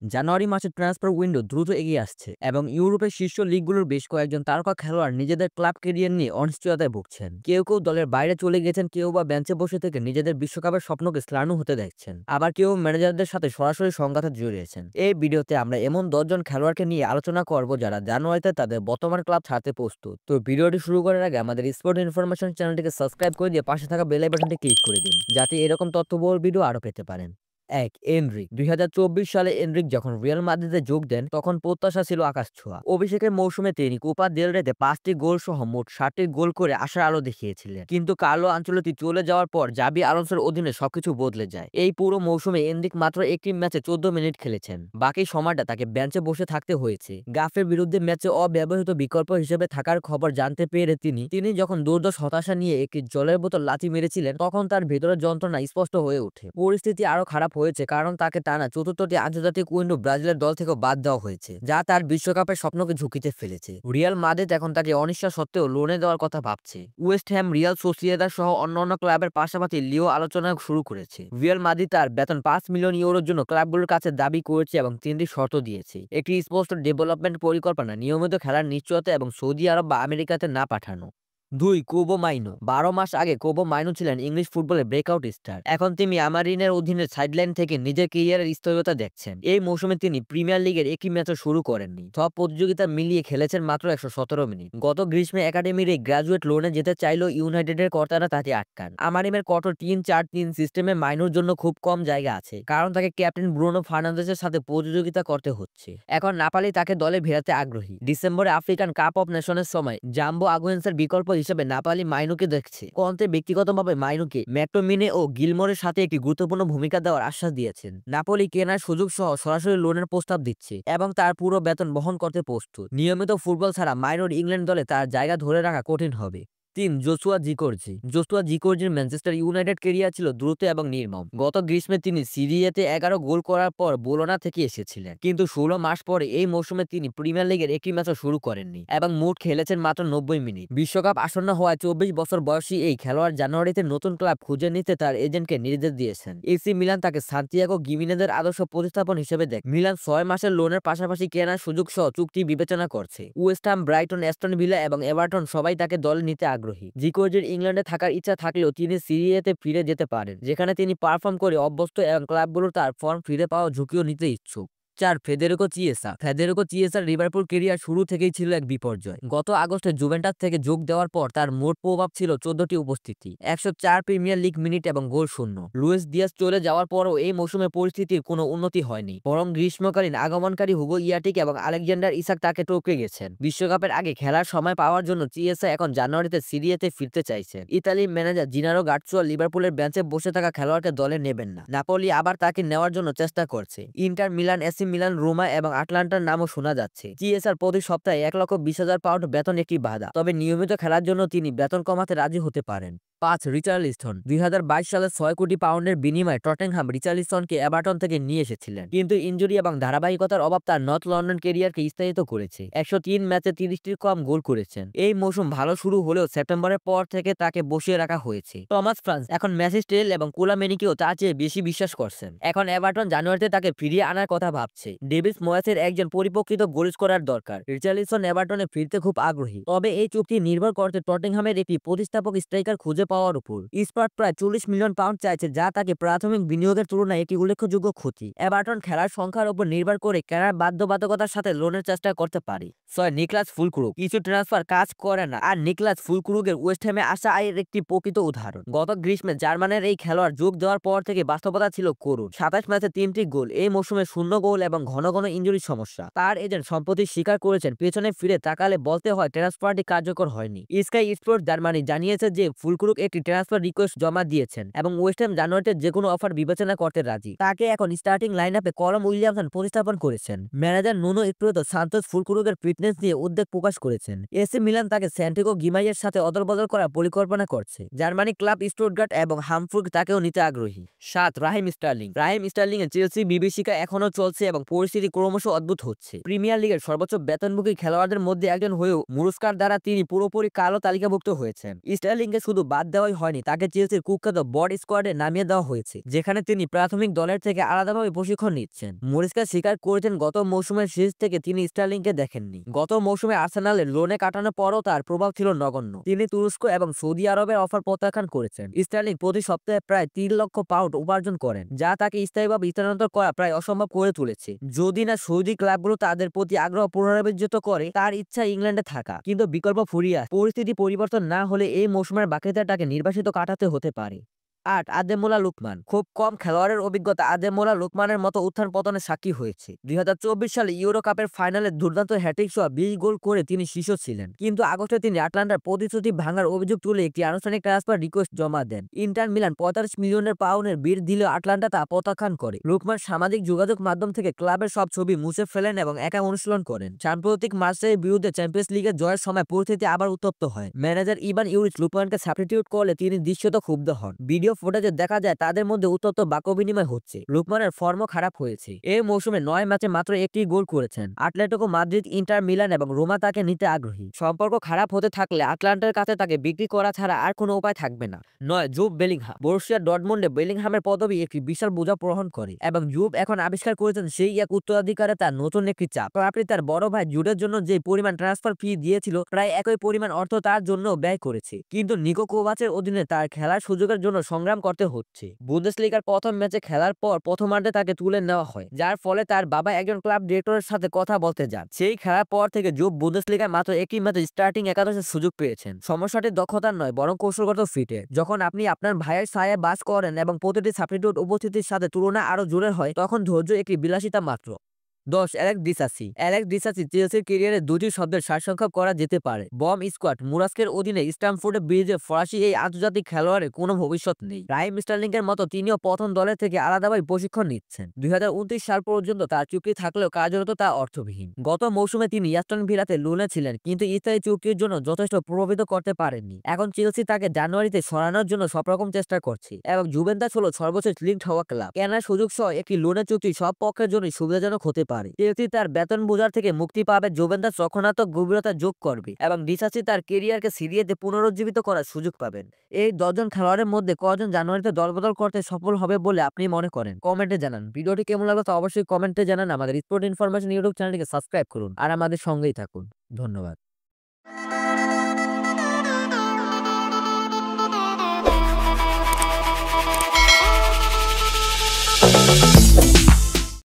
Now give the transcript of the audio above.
জানুয়ারি মাসে transfer window দ্রুত এগিয়ে আসছে এবং ইউরোপের শীর্ষ লিগগুলোর বেশ কয়েকজন তারকা খেলোয়াড় নিজেদের ক্লাব ক্যারিয়ার নিয়ে অনিশ্চয়তায় ভুগছেন। কেউ কেউ দলের বাইরে চলে গেছেন, কেউ বা বেঞ্চে বসে থেকে নিজেদের বিশ্বকাপের স্বপ্নকে স্লানু হতে দেখছেন, আবার কেউ ম্যানেজারদের সাথে সরাসরি সংঘাতে জড়িয়েছেন। এই ভিডিওতে আমরা এমন 10 জন খেলোয়াড়কে নিয়ে আলোচনা করব যারা জানুয়ারিতে তাদের বর্তমান ক্লাব ছাড়তে প্রস্তুত। তো ভিডিওটি শুরু করার আগে আমাদের স্পোর্ট ইনফরমেশন চ্যানেলটিকে সাবস্ক্রাইব করে দিয়ে পাশে থাকা বেল বাটনটি ক্লিক করে দিন, যাতে এরকম তথ্যবহুল ভিডিও আরো পেতে পারেন। ১. এনরিক। ২০২৪ সালে এনরিক যখন রিয়াল মাদ্রিদে যোগ দেন তখন প্রত্যাশা ছিল আকাশছোঁয়া। অভিষেকের মৌসুমে তিনি কোপা দেল রেতে ৫টি গোল সহ মোট ৭টি গোল করে আশার আলো দেখিয়েছিলেন। কিন্তু কার্লো আনচেলত্তি চলে যাওয়ার পর জাবি আলোনসোর অধীনে সবকিছু বদলে যায়। এই পুরো মৌসুমে এনরিক মাত্র একটি ম্যাচে ১৪ মিনিট খেলেছেন। বাকি সময়টা তাকে বেঞ্চে বসে থাকতে হয়েছে। গাফের বিরুদ্ধে ম্যাচে অব্যবহৃত বিকল্প হিসেবে থাকার খবর জানতে পেরে তিনি যখন দুর্দশ হতাশা নিয়ে একটি জলের বোতল লাথি মেরেছিলেন তখন তার ভেতরের যন্ত্রণা স্পষ্ট হয়ে ওঠে। পরিস্থিতি আরো খারাপ হয়েছে কারণ তাকে টানা চতুর্থটি আন্তর্জাতিক উইন্ডো ব্রাজিলের দল থেকে বাদ দেওয়া হয়েছে, যা তার বিশ্বকাপের স্বপ্নকে ঝুঁকিতে ফেলেছে। রিয়াল মাদ্রিদ এখন তাকে অনিশ্চয় সত্ত্বেও লোনে দেওয়ার কথা ভাবছে। ওয়েস্ট হ্যাম, রিয়াল সোসিয়েদাদ সহ অন্যান্য ক্লাবের পাশাপাশি লিও আলোচনা শুরু করেছে। রিয়াল মাদ্রিদ তার বেতন ৫ মিলিয়ন ইউরোর জন্য ক্লাবগুলোর কাছে দাবি করেছে এবং ৩টি শর্ত দিয়েছে। একটি স্পষ্ট ডেভেলপমেন্ট পরিকল্পনা, নিয়মিত খেলার নিশ্চয়তা এবং সৌদি আরব বা আমেরিকাতে না পাঠানো। ২. কোবো মাইনো। ১২ মাস আগে কোবো মাইনো ছিলেন ইংলিশ ফুটবলের ব্রেকআউট স্টার। এখন তিনি আমারিনের অধীনে সাইডলাইন থেকে নিজের ক্যারিয়ারের স্থিরতা দেখছেন। এই মৌসুমে তিনি প্রিমিয়ার লিগের একটি ম্যাচও শুরু করেননি। সব প্রতিযোগিতা মিলিয়ে খেলেছেন মাত্র ১১৭ মিনিট। গত গ্রীষ্মে একাডেমির এই গ্রাজুয়েট লোনে যেতে চাইলেও ইউনাইটেডের কর্তারা তাকে আটকান। আমারিমের কঠোর ৩-৪-৩ সিস্টেমে মাইনোর জন্য খুব কম জায়গা আছে, কারণ তাকে ক্যাপ্টেন ব্রুনো ফার্নান্দেজের সাথে প্রতিযোগিতা করতে হচ্ছে। এখন নাপালি তাকে দলে ফেরাতে আগ্রহী। ডিসেম্বরে আফ্রিকান কাপ অফ নেশনের সময় জাম্বো আগুয়েন্সের বিকল্প হিসেবে নাপালি মাইনোকে দেখছে। কন্তে ব্যক্তিগতভাবে মাইনোকে ম্যাকটোমিনে ও গিলমোরের সাথে একটি গুরুত্বপূর্ণ ভূমিকা দেওয়ার আশ্বাস দিয়েছেন। নাপোলি কেনার সুযোগ সহ সরাসরি লোনের প্রস্তাব দিচ্ছে এবং তার পুরো বেতন বহন করতে প্রস্তুত। নিয়মিত ফুটবল ছাড়া মাইনোর ইংল্যান্ড দলে তার জায়গা ধরে রাখা কঠিন হবে। ৩. Joshua Zirkzee. জোসুয়া জিকোর্জির ম্যানচেস্টার ইউনাইটেড ক্যারিয়ার ছিল দ্রুত এবং নির্মম। গত গ্রীষ্মে তিনি সিরিয়াতে ১১ গোল করার পর বোলোনা থেকে এসেছিলেন, কিন্তু ১৬ মাস পরে এই মৌসুমে তিনি প্রিমিয়ার লিগের একটি ম্যাচও শুরু করেননি এবং মোট খেলেছেন মাত্র ৯০ মিনিট। বিশ্বকাপ আসন্ন হওয়ায় ২৪ বছর বয়সী এই খেলোয়াড় জানুয়ারিতে নতুন ক্লাব খুঁজে নিতে তার এজেন্টকে নির্দেশ দিয়েছেন। এসি মিলান তাকে সান্তিয়াগো গিমিনেজের আদর্শ প্রতিস্থাপন হিসেবে দেখে। মিলান ৬ মাসের লোনের পাশাপাশি কেনার সুযোগ সহ চুক্তি বিবেচনা করছে। ওয়েস্ট হাম, ব্রাইটন, অ্যাস্টন ভিলা এবং এভারটন সবাই তাকে দলে নিতে আগ্রহী। জিকোর্জির ইংল্যান্ডে থাকার ইচ্ছা থাকলেও তিনি সিরিয়াতে ফিরে যেতে পারেন, যেখানে তিনি পারফর্ম করে অভ্যস্ত এবং ক্লাবগুলো তার ফর্ম ফিরে পাওয়ার ঝুঁকিও নিতে ইচ্ছুক। ৪. Federico Chiesa. ফেদেরিকো চিয়েসার লিভারপুল ক্যারিয়ার শুরু থেকেই ছিল এক বিপর্যয়। গত আগস্টে জুভেন্টাস থেকে যোগ দেওয়ার পর তার মোট প্রভাব ছিল ১৪টি উপস্থিতি, ১০৪ প্রিমিয়ার লিগ মিনিট এবং গোল শূন্য। লুইস দিয়াস চলে যাওয়ার পরও এই মৌসুমে পরিস্থিতির কোনো উন্নতি হয়নি, বরং গ্রীষ্মকালীন আগমনকারী হুগো ইয়াটিক এবং আলেকজান্ডার ইসাক তাকে টপকে গেছেন। বিশ্বকাপের আগে খেলার সময় পাওয়ার জন্য চিয়েসা এখন জানুয়ারিতে সিরিয়াতে ফিরতে চাইছেন। ইতালির ম্যানেজার জিনারো গার্চুয়া লিভারপুলের বেঞ্চে বসে থাকা খেলোয়াড়কে দলে নেবেন না। নাপোলি আবার তাকে নেওয়ার জন্য চেষ্টা করছে। Inter Milan, AC Milan, Ruma এবং আটলান্টার নামও শোনা যাচ্ছে। চিয়েসার প্রতি সপ্তাহে ১,২০,০০০ পাউন্ড বেতন একটি বাধা, তবে নিয়মিত খেলার জন্য তিনি বেতন কমাতে রাজি হতে পারেন। ৫. রিচার্লিসন। ২০২২ সালে ৬ কোটি পাউন্ডের বিনিময়ে টটেনহাম রিচার্লিসনকে এভারটন থেকে নিয়ে এসেছিলেন, কিন্তু ইনজুরি এবং ধারাবাহিকতার অভাব তার নর্থ লন্ডন ক্যারিয়ারকে স্থগিত করেছে। ১০৩ ম্যাচে ৩০টির কম গোল করেছেন। এই মৌসুম ভালো শুরু হলেও সেপ্টেম্বরের পর থেকে তাকে বসিয়ে রাখা হয়েছে। টমাস ফ্রান্স এখন ম্যাসিস্টেল এবং কোলামেনিকেও তার চেয়ে বেশি বিশ্বাস করছেন। এখন এভারটন জানুয়ারিতে তাকে ফিরিয়ে আনার কথা ভাবছে। ডেভিস ময়েসের একজন পরিপক্কিত গোল স্কোরার দরকার। রিচার্লিসন এভারটনে ফিরতে খুব আগ্রহী, তবে এই চুক্তি নির্ভর করতে টটেনহামের একটি প্রতিস্থাপক স্ট্রাইকার খুঁজে পাওয়ার উপর। স্পার্ট প্রায় ৪০ মিলিয়ন পাউন্ড চাইছে, যা তাকে প্রাথমিক বিনিয়োগের তুলনায় একটি উল্লেখযোগ্য ক্ষতি। এভারটন খেলার সংখ্যার উপর নির্ভর করে কেনার বাধ্যবাধকতার সাথে লোনের চেষ্টা করতে পারে। ৬. Niklas Füllkrug. কিছু ট্রান্সফার কাজ করে না, আর নিকলাস ফুলক্রুগের ওয়েস্ট হ্যামে আসা এর একটি প্রকৃত উদাহরণ। গত গ্রীষ্মে জার্মানের এই খেলোয়াড় যোগ দেওয়ার পর থেকে বাস্তবতা ছিল করুণ। ২৭ ম্যাচে ৩টি গোল, এই মৌসুমে ০ গোল এবং ঘন ঘন ইনজুরির সমস্যা। তার এজেন্ট সম্প্রতি স্বীকার করেছেন পেছনে ফিরে তাকালে বলতে হয় ট্রান্সফারটি কার্যকর হয়নি। স্কাই স্পোর্টস জার্মানি জানিয়েছে যে ফুলক্রুগ একটি ট্রান্সফার রিকোয়েস্ট জমা দিয়েছেন এবং ওয়েস্ট হ্যাম জানুয়ারিতে যেকোনো অফার বিবেচনা করতে রাজি। তাকে এখন স্টার্টিং লাইনআপে কলম উইলিয়ামসন প্রতিস্থাপন করেছেন। ম্যানেজার নুনো এসপিরিতো সান্তোস ফুলক্রুগের ফিটনেস নিয়ে উদ্বেগ প্রকাশ করেছেন। এসি মিলান তাকে স্যান্টিয়াগো গিমাইয়ের সাথে অদলবদল করার পরিকল্পনা করছে। জার্মানি ক্লাব স্টুটগার্ট এবং হামবুর্গ তাকেও নিতে আগ্রহী। ৭. Raheem Sterling. রাহিম স্টার্লিং এর চেলসি বিভীষিকা এখনো চলছে এবং পরিস্থিতি ক্রমশ অদ্ভুত হচ্ছে। প্রিমিয়ার লিগের সর্বোচ্চ বেতনভোগী খেলোয়াড়দের মধ্যে একজন হয়েও মুরস্কার দ্বারা তিনি পুরোপুরি কালো তালিকাভুক্ত হয়েছেন। স্টার্লিংকে শুধু বাদ দেওয়াই হয়নি, তাকে চেলসির কুখ্যাত বড স্কোয়াডে নামিয়ে দেওয়া হয়েছে, যেখানে তিনি প্রাথমিক দলের থেকে আলাদাভাবে প্রশিক্ষণ নিচ্ছেন। মরিসকা স্বীকার করেছেন গত মৌসুমের শেষ থেকে তিনি স্টার্লিংকে দেখেননি। গত মৌসুমে আর্সেনালের লোনে কাটানোর পরও তার প্রভাব ছিল নগণ্য। তিনি তুরস্ক এবং সৌদি আরবের অফার প্রত্যাখ্যান করেছেন। স্টার্লিং প্রতি সপ্তাহে প্রায় 3 লক্ষ পাউন্ড উপার্জন করেন, যা তাকে স্থায়ীভাবে স্থানান্তর করা প্রায় অসম্ভব করে তুলেছে। যদি না সৌদি ক্লাবগুলো তাদের প্রতি আগ্রহ পুনরাবৃত্ত করে, তার ইচ্ছা ইংল্যান্ডে থাকা, কিন্তু বিকল্প ফুরিয়ে আসে। পরিস্থিতি পরিবর্তন না হলে এই মৌসুমের বাকিতে তাকে নির্বাসিত কাটাতে হতে পারে। 8. আদেমোলা লুকমান। খুব কম খেলোয়াড়ের অভিজ্ঞতা আদেমোলা লুকমানের মতো উত্থান পতনের সাক্ষী হয়েছে। 2024 সালে ইউরো কাপের ফাইনালে দুর্দান্ত হ্যাট্রিক সহ 20 গোল করে তিনি শীর্ষ ছিলেন, কিন্তু আগস্টে তিনি আটলান্টার প্রতিশ্রুতি ভাঙার অভিযোগ তুলে একটি আনুষ্ঠানিক ট্রান্সফার রিকোয়েস্ট জমা দেন। ইন্টার মিলান 45 মিলিয়নের পাউন্ডের বিড দিলেও আটলান্টা তা প্রত্যাখ্যান করে। লুকমান সামাজিক যোগাযোগ মাধ্যম থেকে ক্লাবের সব ছবি মুছে ফেলেন এবং একা অনুশীলন করেন। সাম্প্রতিক মার্সেইয়ের বিরুদ্ধে চ্যাম্পিয়ন্স লিগের জয়ের সময় পরিস্থিতি আবার উত্তপ্ত হয়। ম্যানেজার ইভান ইউরিচ লুকমানকে সাবস্টিটিউট করলে তিনি দৃশ্যত ক্ষুব্ধ হন। ভিডিও ফুটেজে দেখা যায় তাদের মধ্যে উত্তপ্ত বাক্য বিনিময় হচ্ছে। লুকমানের ফর্মও খারাপ হয়েছে। এই মৌসুমে 9 ম্যাচে মাত্র একটি গোল করেছেন। আটলেটিকো মাদ্রিদ, ইন্টার মিলান এবং রোমা তাকে নিতে আগ্রহী। সম্পর্ক খারাপ হতে থাকলে আটলান্টার কাছে তাকে বিক্রি করা ছাড়া আর কোনো উপায় থাকবে না। 9. জুব বেলিংহাম। বরুসিয়া ডর্টমুন্ডে বেলিংহামের পদবি একটি বিশাল বোঝা বহন করে এবং জুব এখন আবিষ্কার করেছেন সেই এক উত্তরাধিকারে তার নতুন একটি চাপ। আপনি তার বড় ভাই জুডের জন্য যে পরিমাণ ট্রান্সফার ফি দিয়েছিল, প্রায় একই পরিমাণ অর্থ তার জন্য ব্যয় করেছে, কিন্তু নিকো কোভাচের অধীনে তার খেলার সুযোগের জন্য সংগ্রাম করতে হচ্ছে। বুন্দেসলিগার প্রথম ম্যাচে খেলার পর প্রথমার্ধে তাকে তুলে নেওয়া হয়, যার ফলে তার বাবা একজন ক্লাব ডিরেক্টরের সাথে কথা বলতে যান। সেই খেলার পর থেকে জুব বুন্দেসলিগায় মাত্র একটি ম্যাচে স্টার্টিং একাদশের সুযোগ পেয়েছেন। সমস্যাটি দক্ষতার নয়, বরং কৌশলগত ফিটে। যখন আপনি আপনার ভাইয়ের ছায়ায় বাস করেন এবং প্রতিটি সাবস্টিটিউট উপস্থিতির সাথে তুলনা আরো জোরের হয়, তখন ধৈর্য একটি বিলাসিতা মাত্র। 10. অ্যালেক্স ডিসাসি। অ্যালেক্স ডিসাসি চেলসির ক্যারিয়ারে দুটি শব্দের সারসংক্ষেপ করা যেতে পারে: বম স্কোয়াড। মুরাস্কের অধীনে স্ট্যামফোর্ডে ব্রিজে ফরাসি এই আন্তর্জাতিক খেলোয়াড়ের কোনো ভবিষ্যৎ নেই। রাহিম স্টার্লিংয়ের মতো তিনিও প্রথম দলের থেকে আলাদাভাবে প্রশিক্ষণ নিচ্ছেন। 2029 সাল পর্যন্ত তার চুক্তি থাকলেও কার্যরত তা অর্থবিহীন। গত মৌসুমে তিনি অ্যাস্টন ভিলাতে লোনে ছিলেন, কিন্তু স্থায়ী চুক্তির জন্য যথেষ্ট প্রভাবিত করতে পারেননি। এখন চেলসি তাকে জানুয়ারিতে সরানোর জন্য সব রকম চেষ্টা করছে এবং জুভেন্টাস হলো সর্বশেষ লিঙ্কড হওয়া ক্লাব। কেনার সুযোগ সহ একটি লোনের চুক্তি সব পক্ষের জন্য সুবিধাজনক হতে পারে। চেলসি তার বেতন বোঝার থেকে মুক্তি পাবে, জুভেন্টাস রক্ষণাত্মক গভীরতা যোগ করবে এবং ডিসাসি তার ক্যারিয়ারকে সিরিয়াতে পুনরুজ্জীবিত করার সুযোগ পাবেন। এই 10 জন খেলোয়াড়ের মধ্যে কজন জানুয়ারিতে দলবদল করতে সফল হবে বলে আপনি মনে করেন? কমেন্টে জানান। ভিডিওটি কেমন লাগলো তা অবশ্যই কমেন্টে জানান। আমাদের স্পোর্ট ইনফরমেশন ইউটিউব চ্যানেলটিকে সাবস্ক্রাইব করুন আর আমাদের সঙ্গেই থাকুন। ধন্যবাদ।